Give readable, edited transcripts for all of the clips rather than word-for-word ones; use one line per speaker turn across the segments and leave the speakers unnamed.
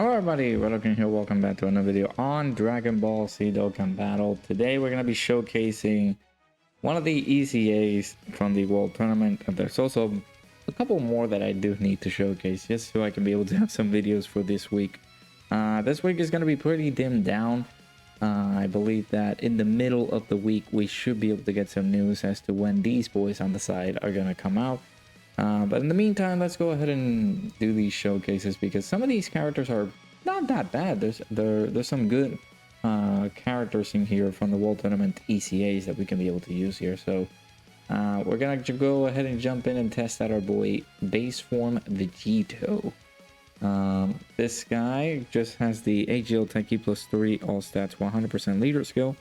Hello everybody, Dokkan here. Welcome back to another video on Dragon Ball Z Dokkan Battle. Today we're going to be showcasing one of the EZAs from the World Tournament. There's also a couple more that I do need to showcase just so I can be able to have some videos for this week. This week is going to be pretty dimmed down. I believe that in the middle of the week we should be able to get some news as to when these boys on the side are going to come out. But in the meantime, let's go ahead and do these showcases because some of these characters are not that bad. There's some good characters in here from the World Tournament ECAs that we can be able to use here. So we're gonna go ahead and jump in and test out our boy Base Form Vegito. This guy just has the AGL Techie +3 all stats 100% leader skill.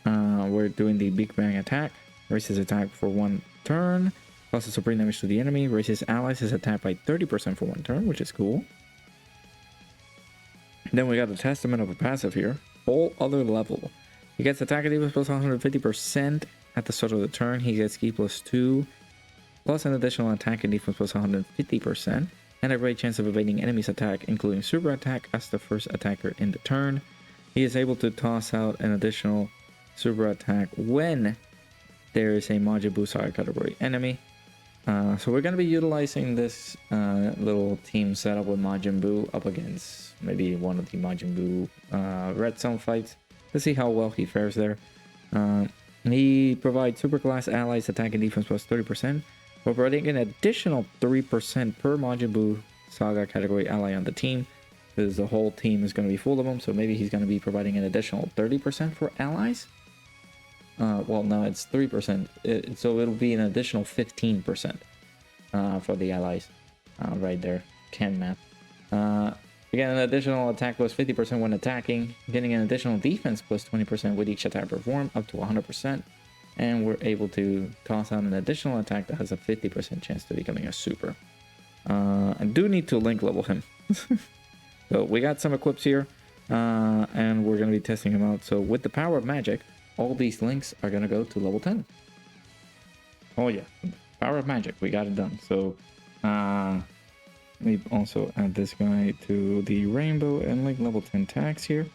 We're doing the Big Bang attack, raises attack for 1 turn. Plus a supreme damage to the enemy, raises allies his attack by 30% for 1 turn, which is cool. Then we got the Testament of a passive here. All other level. He gets attack and defense plus 150% at the start of the turn. He gets ki +2, plus an additional attack and defense plus 150%, and a great chance of evading enemy's attack, including super attack as the first attacker in the turn. He is able to toss out an additional super attack when there is a Majin Buu Saga category enemy. So we're going to be utilizing this little team setup with Majin Buu up against maybe one of the Majin Buu Red Zone fights to see how well he fares there. He provides super class allies attack and defense plus 30%, providing an additional 3% per Majin Buu Saga category ally on the team, because the whole team is going to be full of them. So maybe he's going to be providing an additional 30% for allies. Well, no, it's 3%, so it'll be an additional 15% for the allies right there. Can math. Again, an additional attack plus 50% when attacking, getting an additional defense plus 20% with each attack performed up to 100%, and we're able to toss out an additional attack that has a 50% chance to becoming a super. I do need to link level him. So we got some equips here, and we're going to be testing him out. So with the power of magic, all these links are going to go to level 10. Oh yeah, power of magic, we got it done. So we also add this guy to the rainbow and link level 10 tags here.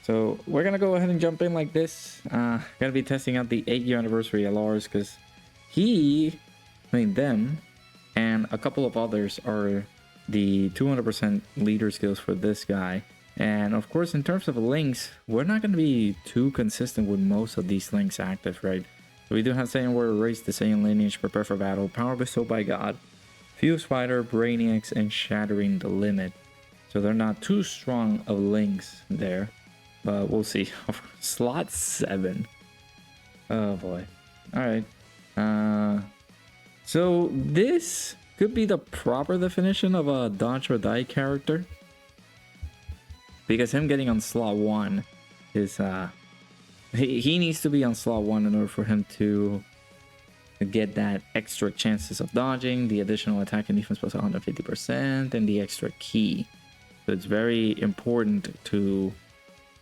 So we're going to go ahead and jump in like this. Going to be testing out the 8-year anniversary LRs because them and a couple of others are the 200% leader skills for this guy. And of course, in terms of links, we're not going to be too consistent with most of these links active, right? So we do have Saiyan Warrior, Race the Saiyan Lineage, Prepare for Battle, Power Bestowed by God, Fuse Fighter, Brainiacs, and Shattering the Limit. So they're not too strong of links there, but we'll see. Slot 7. Oh boy. Alright. So this could be the proper definition of a dodge or die character, because him getting on slot 1 is he needs to be on slot 1 in order for him to get that extra chances of dodging, the additional attack and defense plus 150%, and the extra key. So it's very important to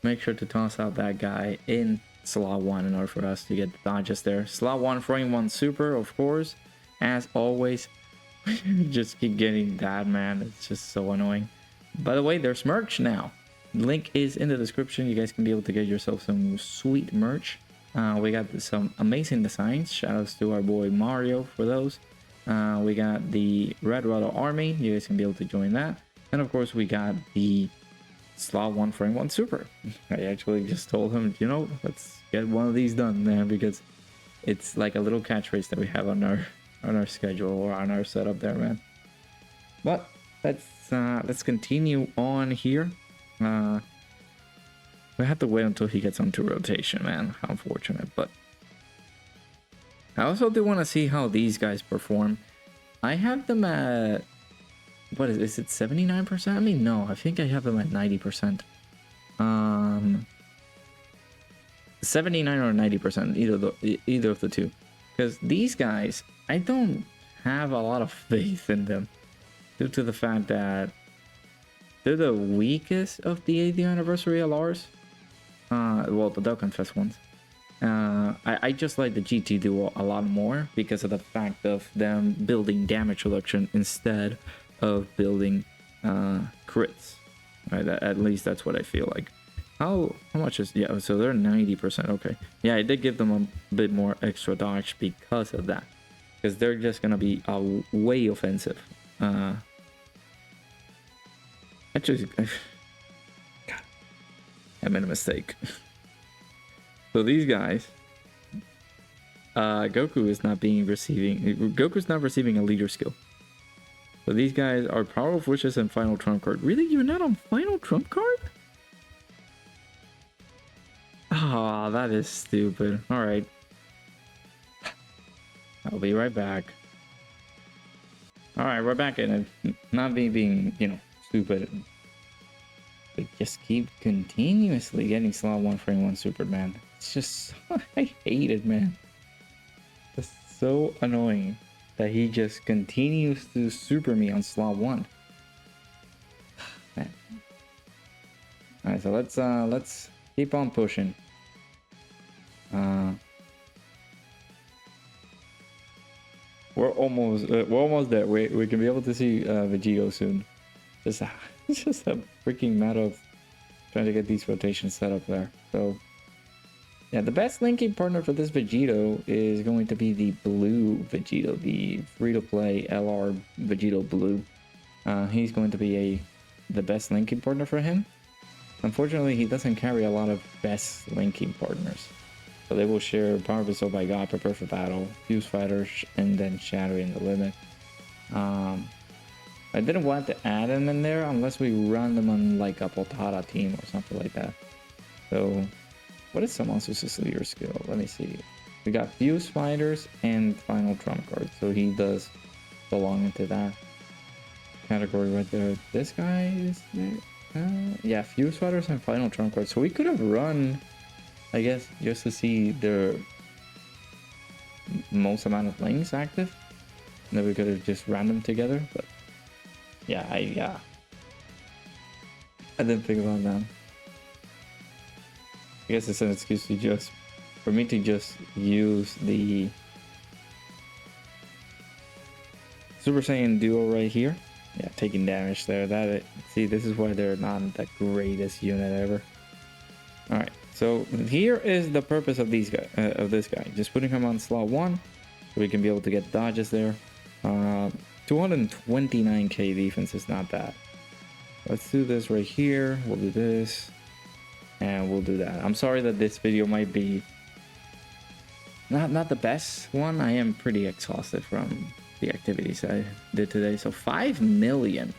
make sure to toss out that guy in slot 1 in order for us to get the dodges there. Slot 1 frame 1 super, of course, as always. Just keep getting that, man. It's just so annoying. By the way, there's merch now. Link is in the description. You guys can be able to get yourself some sweet merch. We got some amazing designs. Shoutouts to our boy Mario for those. We got the Red Roto Army. You guys can be able to join that. And of course, we got the slot 1 frame 1 super. I actually just told him, you know, let's get one of these done, man, because it's like a little catchphrase that we have on our schedule or on our setup there, man. But let's continue on here. We have to wait until he gets onto rotation, man. How unfortunate. But I also do want to see how these guys perform. I have them at, what is it, 79%? I mean, no, I think I have them at 90%. 79 or 90%, either of the two. Because these guys, I don't have a lot of faith in them due to the fact that they're the weakest of the 8th anniversary LRs. Well, the Dokkan Fest ones. I just like the GT duo a lot more because of the fact of them building damage reduction instead of building crits. Right, at least that's what I feel like. How much is, yeah, so they're 90%. Okay, yeah, I did give them a bit more extra dodge because of that, because they're just gonna be way offensive. Actually, God, I made a mistake. So these guys, Goku's not receiving a leader skill. So these guys are Power of Wishes and Final Trump card. Really? You're not on Final Trump card? Ah, oh, that is stupid. Alright. I'll be right back. Alright, we're back in it. Not being, you know, stupid. But just keep continuously getting slot 1 frame 1 super, man. It's just, I hate it, man. It's so annoying that he just continues to super me on slot 1. Man. Alright, so let's keep on pushing. We're almost there. We can be able to see Vegito soon. It's just a freaking matter of trying to get these rotations set up there. So yeah, the best linking partner for this Vegito is going to be the blue Vegito, the free-to-play LR Vegito Blue. He's going to be the best linking partner for him. Unfortunately, he doesn't carry a lot of best linking partners. So they will share Power Bestowed by God, Prepare for Battle, Fuse Fighter, and then Shattering the Limit. I didn't want to add them in there unless we run them on like a Potara team or something like that. So what is someone else's leader skill? Let me see. We got Fuse Fighters and Final Trump card. So he does belong into that category right there. This guy is there. Yeah, Fuse Fighters and Final Trump card. So we could have run, I guess, just to see the most amount of links active. And then we could have just ran them together. But yeah, I didn't think about that. I guess it's an excuse for me to just use the Super Saiyan Duo right here. Yeah, taking damage there. See, this is why they're not the greatest unit ever. All right, so here is the purpose of this guy. Just putting him on slot 1, so we can be able to get dodges there. 229k defense is not bad. Let's do this right here. We'll do this, and we'll do that. I'm sorry that this video might be not the best one. I am pretty exhausted from the activities I did today. So 5 million.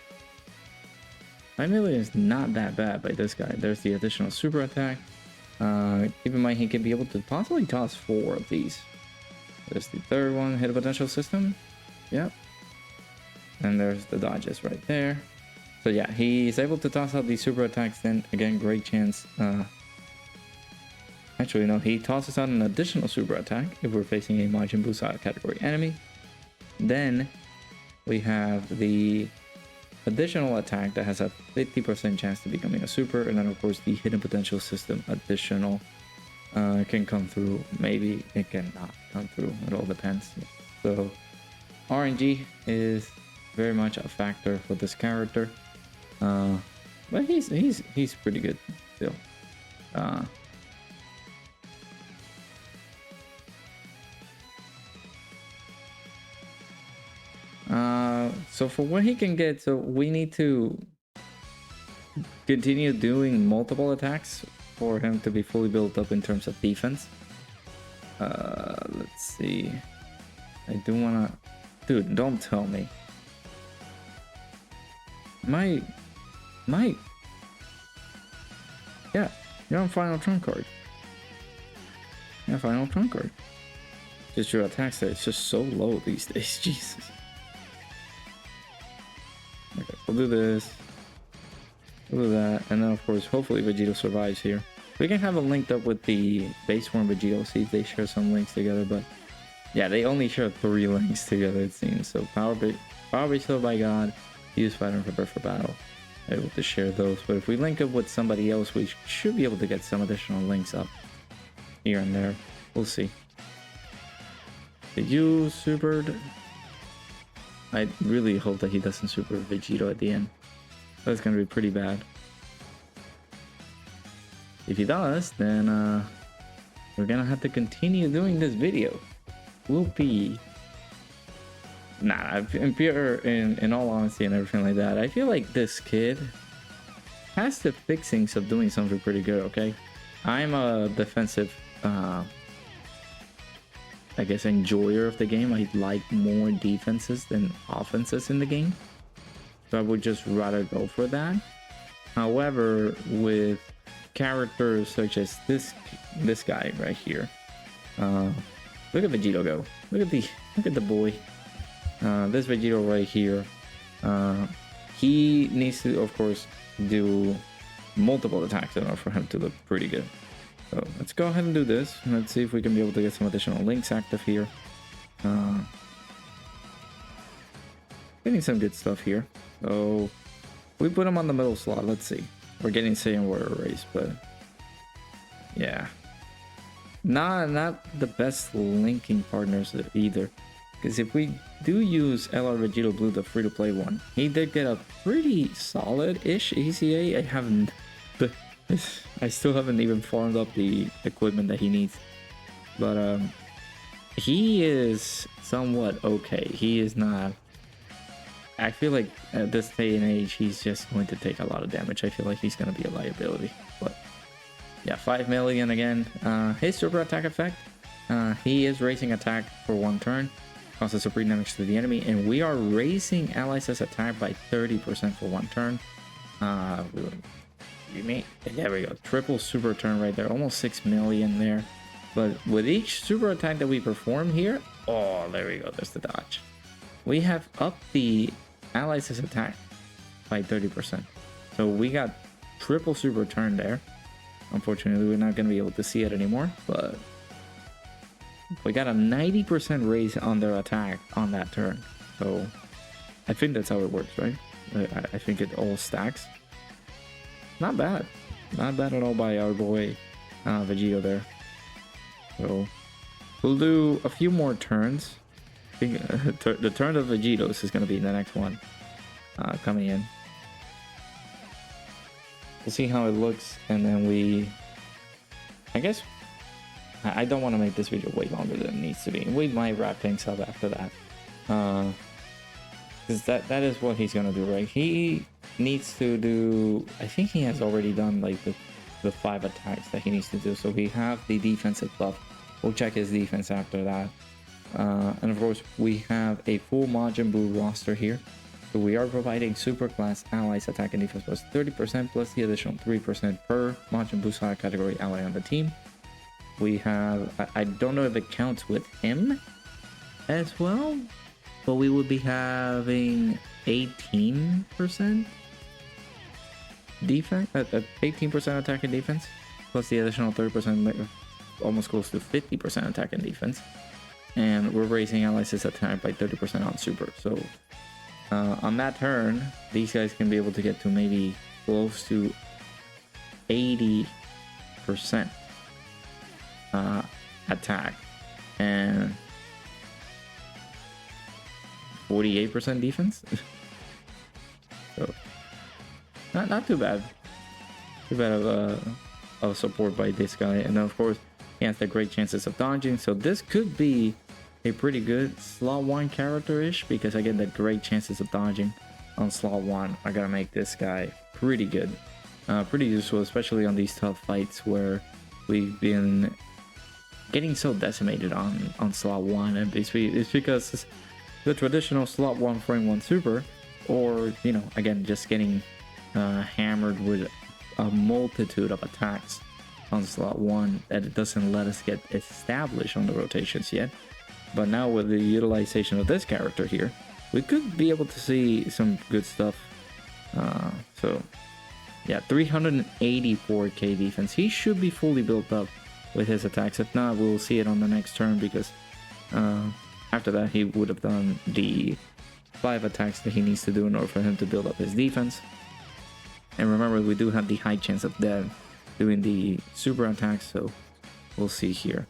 5 million is not that bad by this guy. There's the additional super attack. Keep in mind he can be able to possibly toss 4 of these. There's the third one, hit a potential system. Yep. And there's the dodges right there. So yeah, he's able to toss out these super attacks. Then again, great chance. Actually, no, he tosses out an additional super attack if we're facing a Majin Buu style category enemy. Then we have the additional attack that has a 50% chance to becoming a super, and then of course the hidden potential system additional can come through. Maybe it cannot come through. It all depends. So RNG is very much a factor for this character, but he's pretty good still. So for what he can get, so we need to continue doing multiple attacks for him to be fully built up in terms of defense. Let's see. I do wanna, dude, don't tell me. Yeah, you're on Final Trump card. Yeah, Final Trump card. Just your attack stat is just so low these days, Jesus. Okay, we'll do this. We'll do that, and then of course, hopefully Vegito survives here. We can have a linked up with the base form Vegito, see if they share some links together, but yeah, they only share 3 links together, it seems. So Power Bestowed by God, Fuse Fighter, and Prepare for Battle. Able to share those, but if we link up with somebody else, we should be able to get some additional links up here and there. We'll see. Did you supered? I really hope that he doesn't super Vegito at the end. That's gonna be pretty bad. If he does, then we're gonna have to continue doing this video. Whoopee. Nah, in all honesty and everything like that, I feel like this kid has the fixings of doing something pretty good, okay? I'm a defensive, I guess, enjoyer of the game. I like more defenses than offenses in the game. So I would just rather go for that. However, with characters such as this guy right here, look at Vegito go. Look at the boy. This Vegito right here. He needs to, of course, do multiple attacks in order for him to look pretty good. So let's go ahead and do this. Let's see if we can be able to get some additional links active here. Getting some good stuff here. So we put him on the middle slot. Let's see. We're getting Saiyan Warrior Race, but yeah, not the best linking partners either. Because if we do use LR Vegito Blue, the free-to-play one, he did get a pretty solid-ish EZA. I still haven't even farmed up the equipment that he needs. But he is somewhat okay. He is not... I feel like at this day and age, he's just going to take a lot of damage. I feel like he's going to be a liability. But yeah, 5 million again. His super attack effect, he is raising attack for 1 turn. Causes supreme damage to the enemy, and we are raising allies' attack by 30% for 1 turn. There we go, triple super turn right there, almost 6 million there. But with each super attack that we perform here, oh, there we go, there's the dodge. We have upped the allies' attack by 30%. So we got triple super turn there. Unfortunately, we're not going to be able to see it anymore, but we got a 90% raise on their attack on that turn. So I think that's how it works, right? I think it all stacks. Not bad. Not bad at all by our boy Vegito there. So we'll do a few more turns. I think the turn of Vegitos is going to be the next one coming in. We'll see how it looks, and then I guess I don't want to make this video way longer than it needs to be. We might wrap things up after that. Because that is what he's going to do, right? He needs to do... I think he has already done like the 5 attacks that he needs to do. So we have the defensive buff. We'll check his defense after that. And of course, we have a full Majin Buu roster here. So we are providing super class allies attack and defense plus 30% plus the additional 3% per Majin Buu side category ally on the team. We have, I don't know if it counts with him as well, but we would be having 18% defense, 18% attack and defense, plus the additional 30%, almost close to 50% attack and defense. And we're raising allies' attack by 30% on super. So on that turn, these guys can be able to get to maybe close to 80% attack and 48% defense. So not too bad. Too bad of support by this guy. And then of course he has the great chances of dodging. So this could be a pretty good slot 1 character-ish, because I get the great chances of dodging on slot 1 are gonna make this guy pretty good. Pretty useful, especially on these tough fights where we've been getting so decimated on slot 1, and it's because the traditional slot 1 frame 1 super, or you know, again, just getting hammered with a multitude of attacks on slot 1 that it doesn't let us get established on the rotations yet. But now with the utilization of this character here, we could be able to see some good stuff. So yeah, 384k defense. He should be fully built up with his attacks. If not, we'll see it on the next turn, because after that he would have done the 5 attacks that he needs to do in order for him to build up his defense. And remember, we do have the high chance of death doing the super attacks, so we'll see here.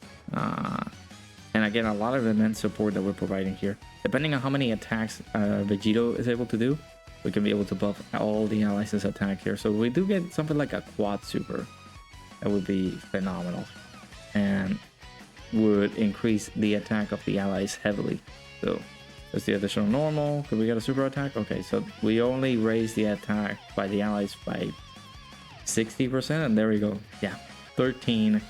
And again, a lot of immense support that we're providing here. Depending on how many attacks Vegito is able to do, we can be able to buff all the allies' attack here. So we do get something like a quad super That would be phenomenal, and would increase the attack of the allies heavily. So that's the additional normal. Could we get a super attack? Okay, so we only raise the attack by the allies by 60%, and there we go. Yeah, 13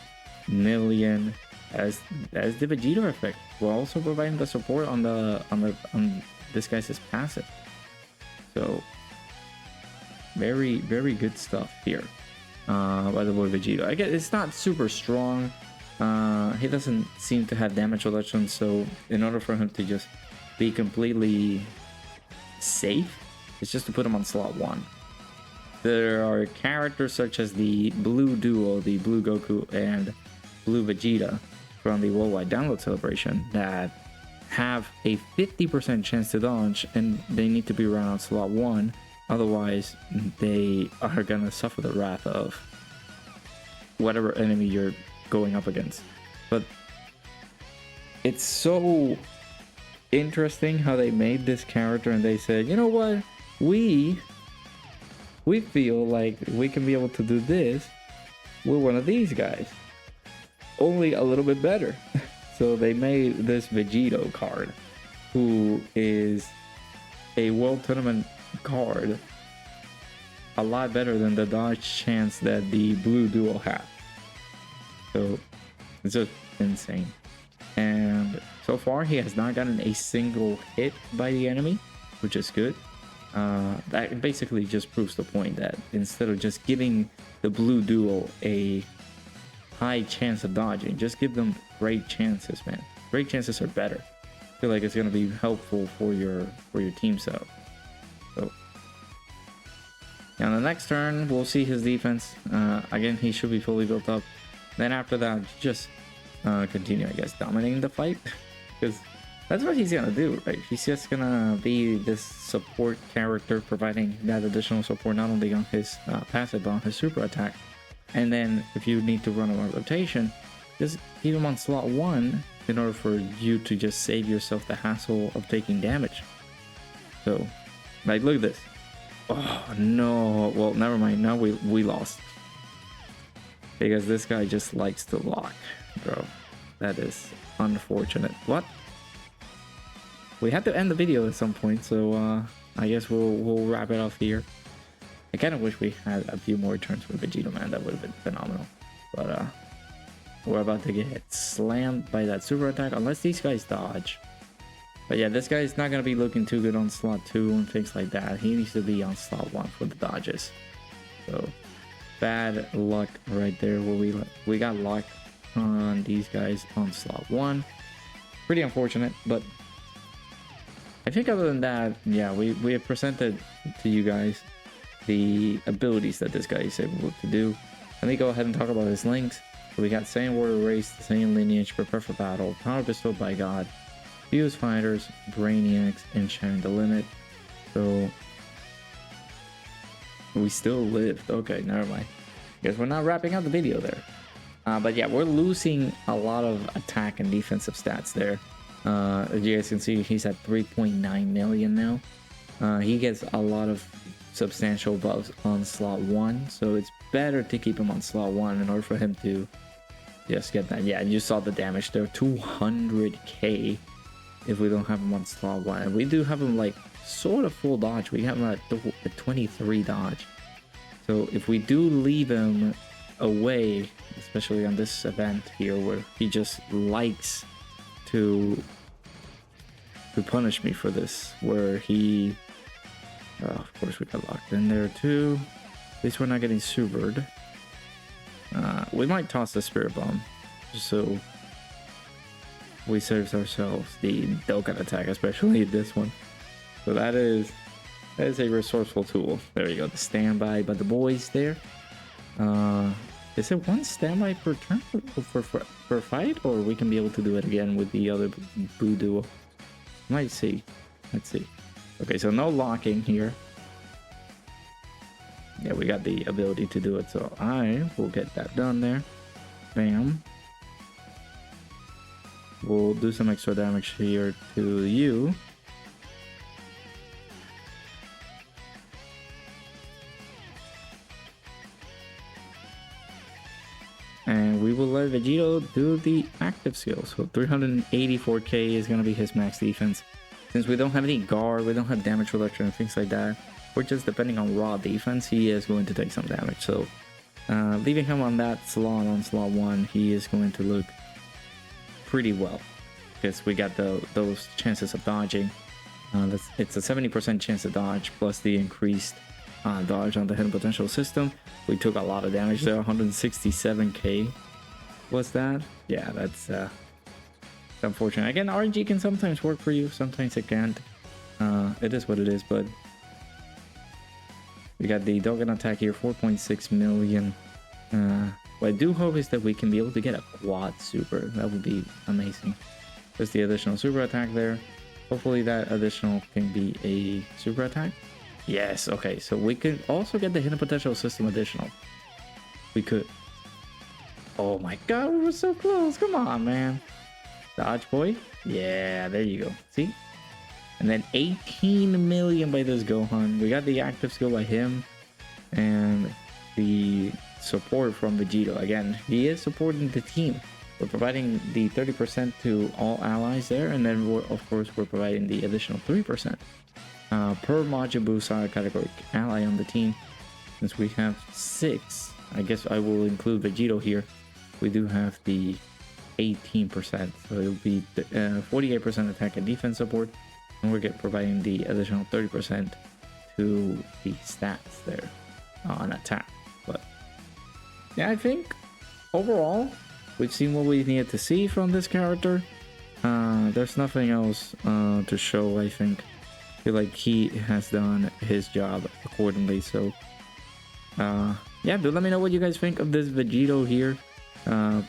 million as the Vegito effect. We're also providing the support on this guy's passive. So very good stuff here by the boy Vegito. I guess it's not super strong. He doesn't seem to have damage reduction, so in order for him to just be completely safe, it's just to put him on slot 1. There are characters such as the Blue Duo, the Blue Goku and Blue Vegeta from the Worldwide Download Celebration that have a 50% chance to dodge, and they need to be run on slot 1. Otherwise, they are gonna suffer the wrath of whatever enemy you're going up against. But it's so interesting how they made this character, and they said, you know what, we feel like we can be able to do this with one of these guys, only a little bit better. So they made this Vegito card, who is a World Tournament card, a lot better than the dodge chance that the Blue Duo had. So it's just insane. And so far he has not gotten a single hit by the enemy, which is good. That basically just proves the point that instead of just giving the Blue Duo a high chance of dodging, just give them great chances, man. Great chances are better. I feel like it's going to be helpful for your team setup. So on the next turn, we'll see his defense. Again, he should be fully built up. Then after that, just continue, I guess, dominating the fight, because that's what he's gonna do, right? He's just gonna be this support character, providing that additional support not only on his passive but on his super attack. And then if you need to run a rotation, just keep him on slot 1 in order for you to just save yourself the hassle of taking damage. So, like, look at this. Oh no, well, never mind. Now we lost, because this guy just likes to lock, bro. That is unfortunate. What? We had to end the video at some point, so I guess we'll wrap it off here. I kind of wish we had a few more turns with Vegito, man. That would have been phenomenal. But we're about to get slammed by that super attack, unless these guys dodge. But yeah, this guy's not gonna be looking too good on slot 2 and things like that. He needs to be on slot 1 for the dodges. So bad luck right there, where we got locked on these guys on slot 1. Pretty unfortunate, but I think other than that, yeah, we have presented to you guys the abilities that this guy is able to do. Let me go ahead and talk about his links. So we got Saiyan Warrior Race, the Saiyan Lineage, Prepare for Battle, Power Bestowed by God, Fuse Fighters, Brainiacs, and Sharing the Limit. So we still lived. Okay, never mind. Guess we're not wrapping up the video there. But yeah, we're losing a lot of attack and defensive stats there. As you guys can see, he's at 3.9 million now. He gets a lot of substantial buffs on slot 1, so it's better to keep him on slot 1 in order for him to just get that. Yeah, and you saw the damage there, 200k if we don't have him on slot 1. And we do have him like sort of full dodge. We have him at 23 dodge. So if we do leave him away, especially on this event here where he just likes to punish me for this, where he of course we got locked in there too. At least we're not getting supered. We might toss the Spirit Bomb just so we save ourselves the Dokkan attack, especially this one. So that is a resourceful tool. There you go, the standby by the boys there. Is it one standby per turn for fight, or we can be able to do it again with the other Blue Duo? Might see. Let's see. Okay, so no locking here. Yeah, we got the ability to do it, so I will get that done there. Bam. We'll do some extra damage here to you. And we will let Vegito do the active skill. So 384k is going to be his max defense. Since we don't have any guard, we don't have damage reduction and things like that, we're just depending on raw defense, he is going to take some damage. So leaving him on that slot, on slot 1, he is going to look pretty well. Because we got those chances of dodging. It's a 70% chance to dodge, plus the increased dodge on the hidden potential system. We took a lot of damage there. 167k was that. Yeah, that's unfortunate. Again, RNG can sometimes work for you, sometimes it can't. It is what it is. But we got the Dokkan attack here, 4.6 million. What I do hope is that we can be able to get a quad super. That would be amazing. There's the additional super attack there. Hopefully that additional can be a super attack. Yes, okay, so we could also get the hidden potential system additional. We could. Oh my god, we were so close. Come on, man. Dodge boy. Yeah, there you go. See? And then 18 million by this Gohan. We got the active skill by him. And the support from Vegito. Again, he is supporting the team. We're providing the 30% to all allies there. And then, of course, we're providing the additional 3%. Per Majin Buu Saga category ally on the team. Since we have 6, I guess I will include Vegito here. We do have the 18%, so it'll be 48% attack and defense support, and we're providing the additional 30% to the stats there on attack. But yeah, I think overall we've seen what we needed to see from this character. There's nothing else to show. I think. Feel like he has done his job accordingly. So yeah, do let me know what you guys think of this Vegito here.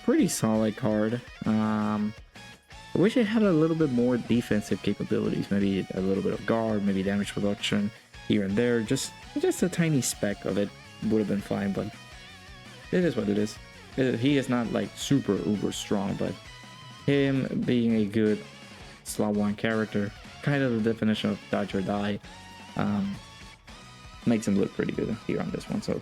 Pretty solid card. I wish it had a little bit more defensive capabilities, maybe a little bit of guard, maybe damage reduction here and there. Just a tiny speck of it would have been fine, but it is what it is. He is not like super uber strong, but him being a good slot 1 character, kind of the definition of dodge or die, makes him look pretty good here on this one. So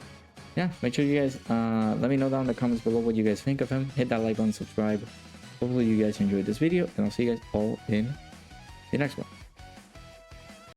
yeah, make sure you guys let me know down in the comments below what you guys think of him. Hit that like button, subscribe. Hopefully you guys enjoyed this video, and I'll see you guys all in the next one.